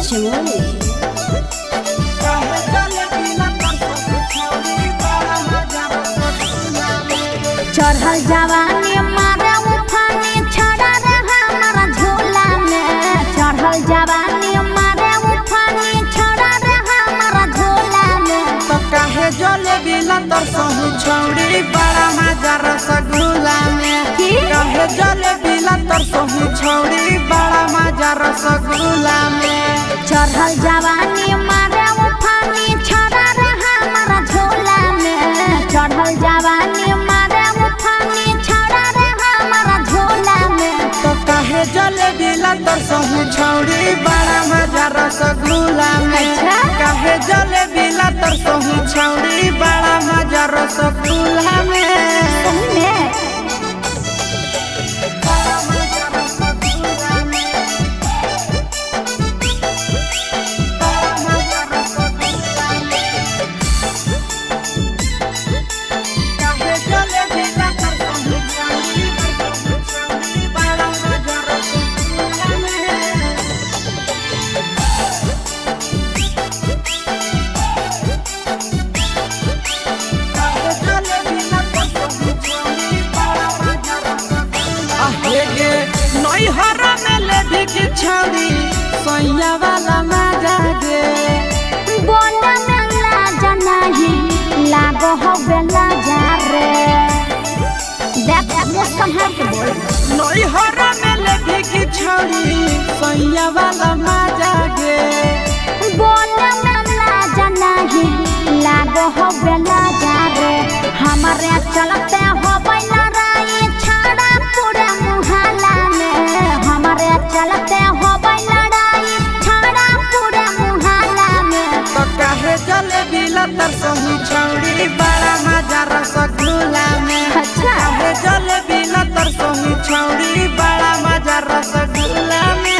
चमोली। चढ़ल जवानी मारे उठानी छड़ा रे हमारा झोला में। चढ़ल जवानी मारे उठानी छड़ा रे हमारा झोला में। तो काहे जलेबी लतर सहू छौड़ी बड़ा मजा रसगुल्ला में। काहे जलेबी लतर सहू छौड़ी बड़ा मजा रसगुल्ला में। चढ़ल जवानी मारे उठानी छड़ा रे हमारा झोला में। चढ़ल जवानी मारे उठानी छड़ा रे हमारा झोला में। तो काहे जलेबी लतर सहू छौड़ी बड़ा मजा रसगुल्ला में। काहे जलेबी लतर सहू छौड़ी बड़ा मजा रसगुल्ला में। छौड़ी सोया वाला मजा गे बोला में लाजा नहीं लागो हो बेला जा रे। देख मुझ संभाल के बोल। नई हरा में लेभी की छौड़ी सोया वाला मजा गे बोला में लाजा नहीं लागो हो बेला जा रे। हमारे चलते हो बैला राई छाड़ा पूरे मुहल्ला में। हमारे चलते हो बैला राई छाड़ा पूरे मुहल्ला में। तो काहे जलेबी लतर सहू छौड़ी बड़ा मजा रसगुल्ला में। काहे जलेबी लतर सहू छौड़ी बड़ा मजा रसगुल्ला में।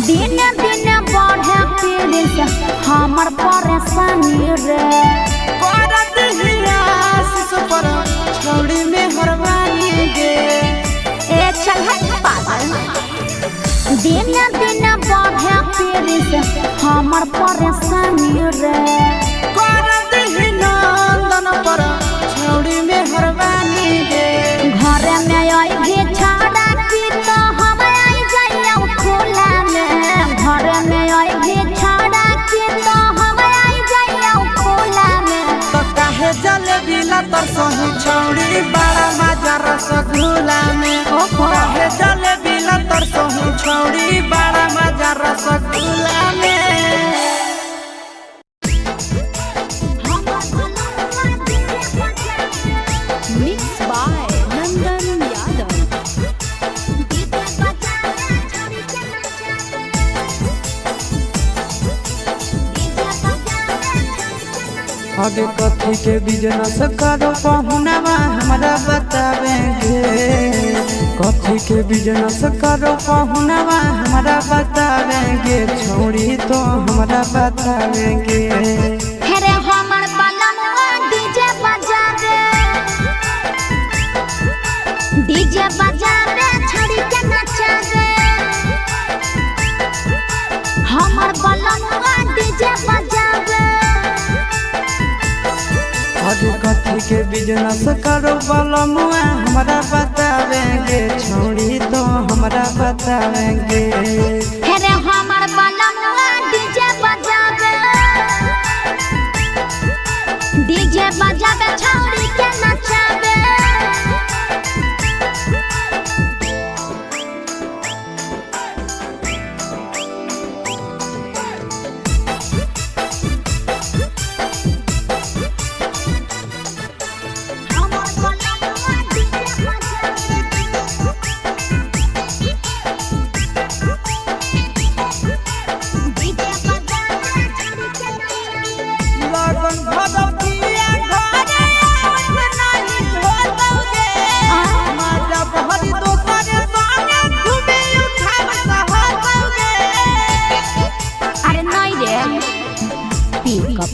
दिन दिन बढ़े पीड़ी से हमर परेशानी रे। करत हियास पर छौड़ी में हरवानी गे ए चल पागल। दिन दिन बढ़े पीड़ी से हमर परेशानी रे। करत नंदन पर छौड़ी में हरवानी गे घर में आई भी छाड़ा की तो हम आई जाइया खुला में। घर में आई भी छाड़ा की तो हम आई जाइया खुला में। तो काहे जलेबी लतर सहू छौड़ी बड़ा मजा रसगुल्ला में। काहे जलेबी लतर सहू छौड़ी बड़ा मजा रसगुल्ला में। Mixed by Nandan Yadav. आगे कथी के बिजनेस करो पहुनवा हमरा बतावेंगे। कथी के बिजनेस करो पहुनवा हमरा बतावेंगे। छौड़ी तो हमरा बतावेंगे। हेरे हमर बलनुआ डीजे बजावे। डीजे बजावे छड़ी के नचावे। हमर बलनुआ डीजे बजावे। आगे कथी के बिजनेस करो बलमुआ हमरा बतावेंगे। छौड़ी तो हमरा बतावेंगे। हेरे हमर बलनुआ डीजे बजावे। डीजे बजावे छड़ी के नचावे। हमर बलनुआ डीजे बजावे।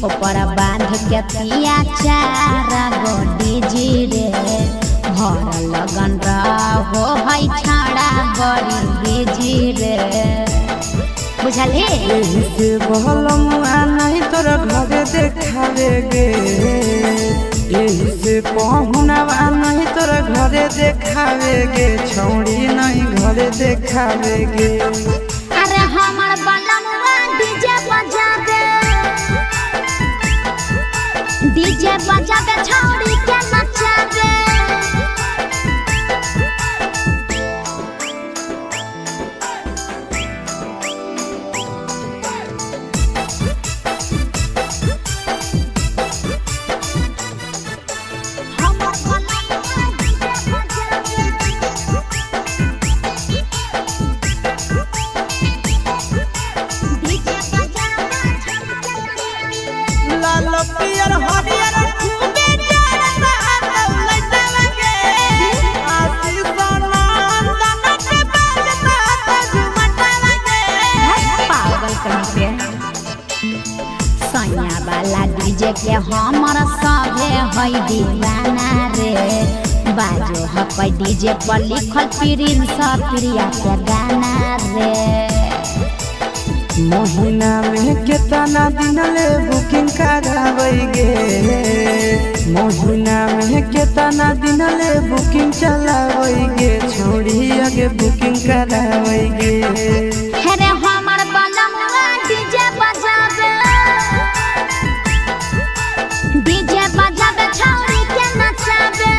ऊपर बांध के पिया चार गोडी जी रे भर लगन रहो है छाड़ा बड़ी बीजी रे बुझली यही से बहलमुआ नहीं तोरा घरे देखावे गे यही से पहुनावा नहीं तोरा घरे देखावे गे छौड़ी नहीं घरे देखावे गे अरे हमर बलमुआ डीजे बजावे छौड़ी के नचावे पियर हरियर खूबे जरता लइटा लगे आसी सनंदन के बजता झुमटा लगे पागल कहीं पे सैया वाला डीजे के हमर सभे है दीवाना रे बाजो है डीजे पर लिखल प्रिंस प्रिया के गाना रे महीना में कितना दिन ले बुकिंग करावेगे महीना में कितना दिन ले बुकिंग चलावेगे छोड़ी आगे बुकिंग करावेगे अरे हमर बलमुआ डीजे बजावे छौड़ी के नचावे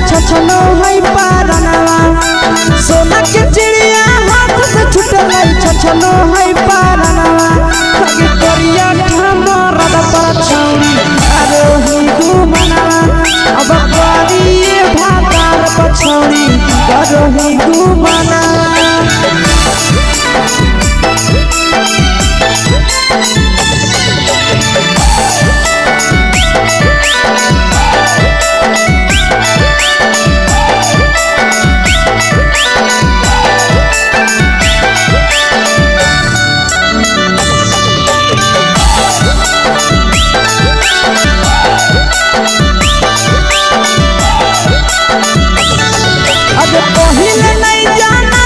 छछनो है पारनवा सोना के चिड़िया हाथ से छूटल छछनो है पारनवा लगे करिया हमर पर छौरी अरे ही घुमनवा अब करिए भातार पछौरी करो ही घुमनवा पहिले नहीं जाना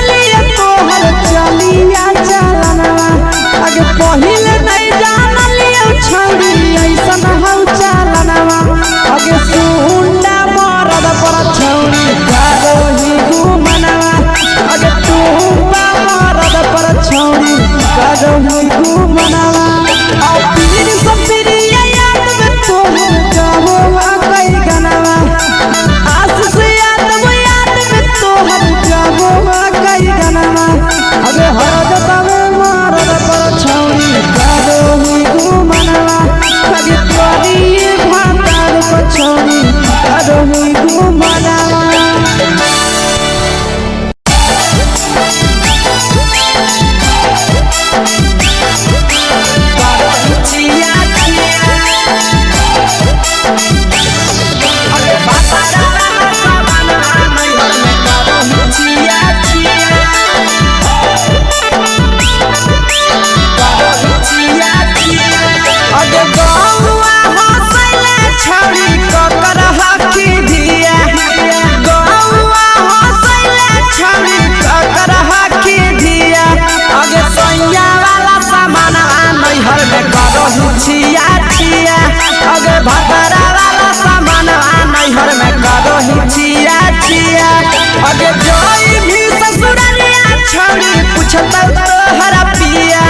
अगे जाई भी ससुरलिया छौड़ी पूछता तोहरा पिया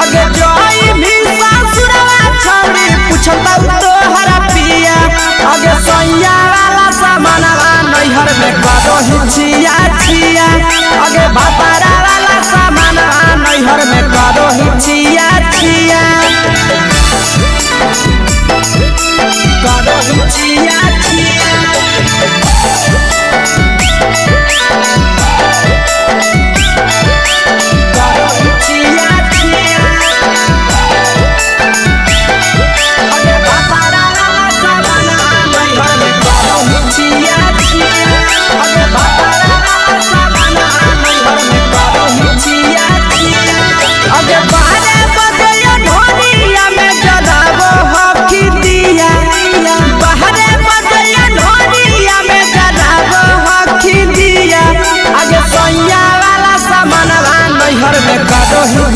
अगे जाई भी ससुरवा छौड़ी पूछता तोहरा पिया अगे सैया वाला सामानवा नैहर में करो हिचिया छिया अगे भातारा वाला सामानवा नैहर में करो हिचिया छिया करो हिचिया छिया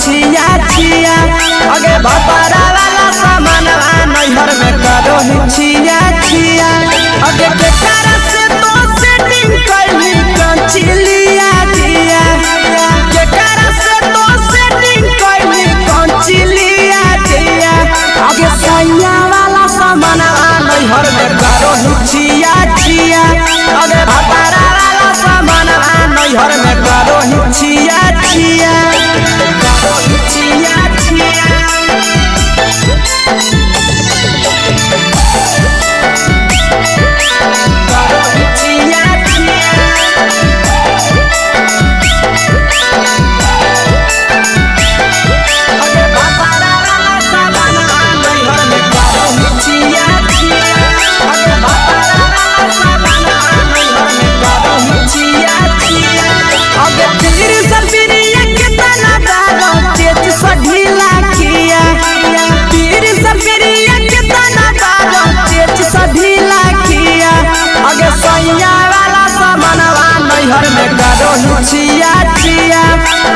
छिया छिया अगे भातारा वाला सामानवा नैहर में करो छिया छिया अगे बेकार से तो सेटिंग करली कंचिलिया दिया बेकार से तो सेटिंग करली कंचिलिया दिया अगे सैया वाला सामानवा नैहर में करो छिया छिया अगे भातारा वाला सामानवा नैहर में करो छिया छिया छिया छिया छिया छिया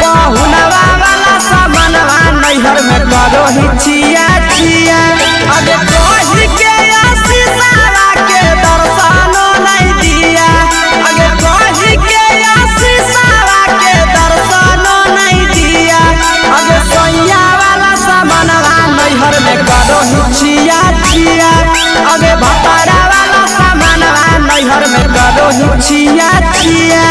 बहुनवा वाला सामानवा नैहर में करो छिया छिया अगे कही के आशीषवा के दर्शनो नहीं दिया अगे कही के आशीषवा के दर्शनो नहीं दिया अगे सैया वाला सामानवा नैहर में करो छिया छिया अगे भातारा वाला सामानवा नैहर में करो छिया छिया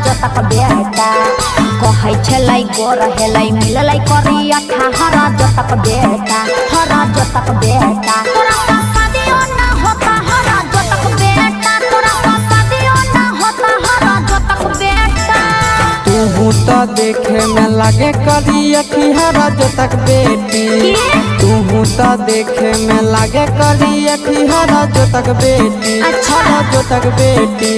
जतक बेटा कहै छलै गोर हेलै मिललै करिया हरा जतक बेटा तोरा शादियो ना होता हरा जतक बेटा तोरा शादियो ना होता हरा जतक बेटा तू तो देखे में लगे करिया हरा जतक बेटी तू तो देखे में लगे करिया हरा जतक बेटी हरा जतक बेटी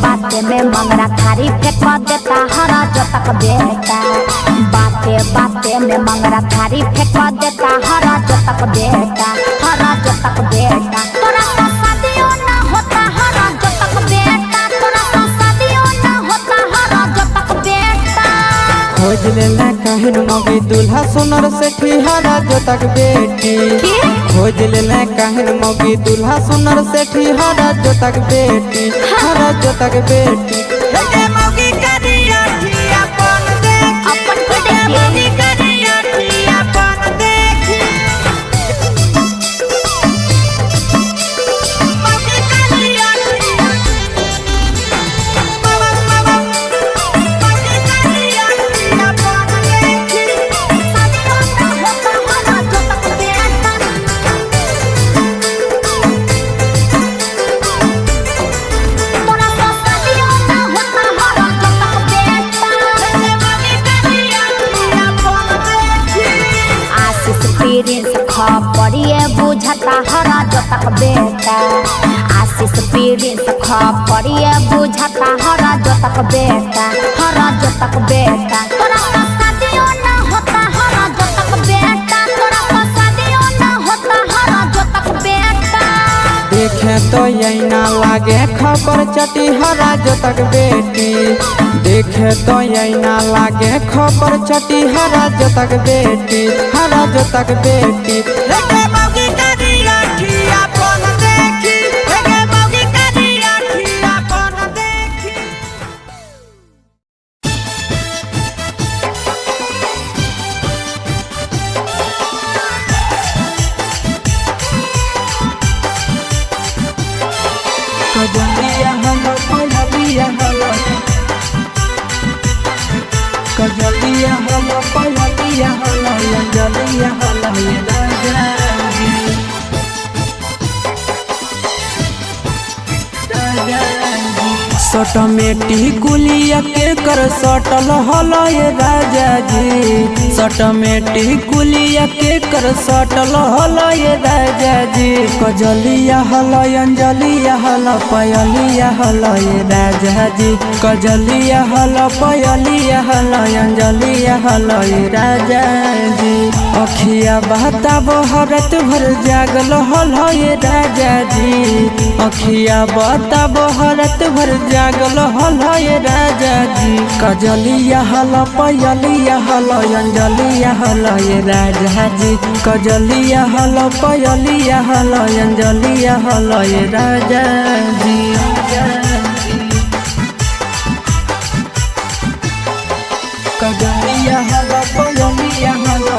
बाते में मंगरा थारी फेंक देता हरा जतक बेटा बाते में मंगरा थारी फेंक देता हरा जतक बेटा तोरा शादियो ना होता हरा जतक बेटा तोरा शादियो ना होता हरा जतक बेटा खोज लेला कहन मौगी दूल्हा सुनर से ठिहरा जो तक बेटी खोज ले कहन मौगी दूल्हा सुनर से ठिहरा जो तक बेटी हरा जो तक बेटी मौगी करिया अपन देखी अपन को मौगी देखिए करिया अपन देखी मौगी करिया खपड़िए बुझता हरा जो तक बेटा आशीष प्रिंस खपड़िए बुझता हरा जो तक बेटा हरा जो तक बेटा तोरा तो शादियों ना होता हरा जो तक बेटा तोरा तो शादियों ना होता हरा जो तक बेटा देखे तो यही ना लागे खबर चटी हरा जो तक बेटी देखे तो यही ना लागे खबर चटी हरा जो तक बेटी हरा जो तक बेटी मौगी करिया अपन देखी मौगी करिया अपन देखी कजलिया हलो पहलिया हलो कजलिया हलो पहलिया हलो अंजलिया हलो ये राजा सटमेटी कुलिया के कर सटल हलो ये राजा जी सटमेटी कुलिया के कर सटल हलो ये राजा जी कजलिया हलो अंजलिया हलो पयलिया हलो ये राजा जी कजलिया हलो पयलिया हलो अंजलिया हलो ये राजा जी अखिया बहता बहरत भर जागल हलो ये राजा जी अखिया बहता बहरत भर जागल हलो ये राजा जी कजलिया हलो पयलिया हलो अंजलिया हलो ये राजा जी कजलिया हलो पयलिया हलो अंजलिया हलो ये राजा जी कजलिया हलो पयलिया हलो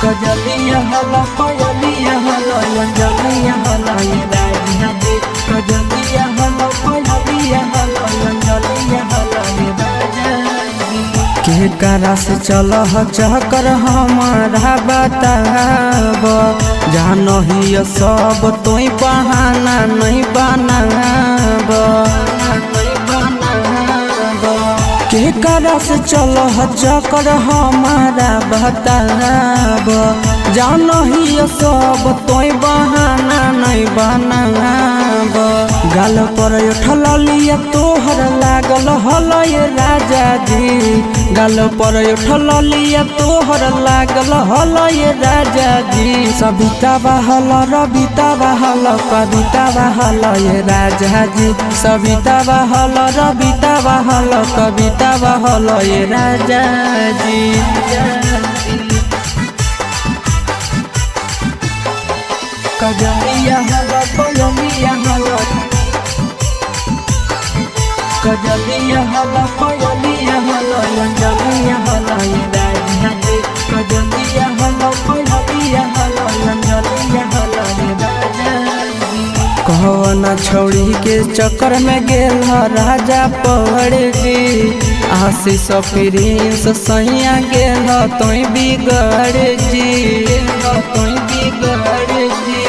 कजलिया हलो पयलिया हलो अंजलिया हलो ये राजा जी कजलिया हलो पयलिया हलो अंजलिया हलो ये राजा जी के करा से चल चकर हमारा बताब जानो ही सब तोई बहाना नहीं बनाब के करा से चल चकर हमारा बताब जानो ही सब तोय बहाना नहीं बनाब गाल पर उठल लिया तोहर लागल हलो ये राजा जी गाल पर उठल लिया तोहर लागल हलो ये राजा जी सविता बहल रविता बहल कविता बहल ये राजा जी सविता बहल रविता बहल कविता बहल ये राजा जी कजलिया हलो पयलिया हलो कजलिया हलो पयलिया हलो अंजलिया हलो ये राजा जी कजलिया हलो पयलिया हलो अंजलिया हलो ये राजा जी कहना छौड़ी के चक्कर में गेल राजा पड़ जी आशीष प्रिंस सैया गेल तोय बिगड़ जी तोय बिगड़ जी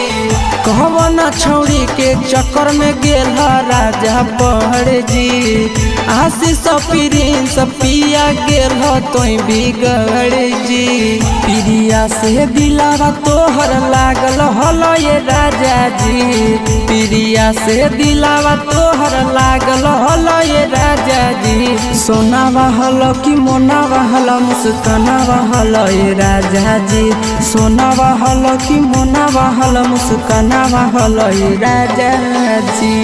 कहना छौड़ी के चक्कर में गेल राजा पड़ जी आशीष प्रिंस पिया गेल तोय बिगड़ जी प्रिया से दिलावा तोहर लागल हलो ये राजा जी प्रिया से दिलावा तोहर लागल हलो ये राजा जी सोनावा हलो कि मोनावा हलो मुस्कानावा हलो ये राजा जी सोनावा हलो कि मोनावा हलो मुस्कानावा हलो ये राजा जी।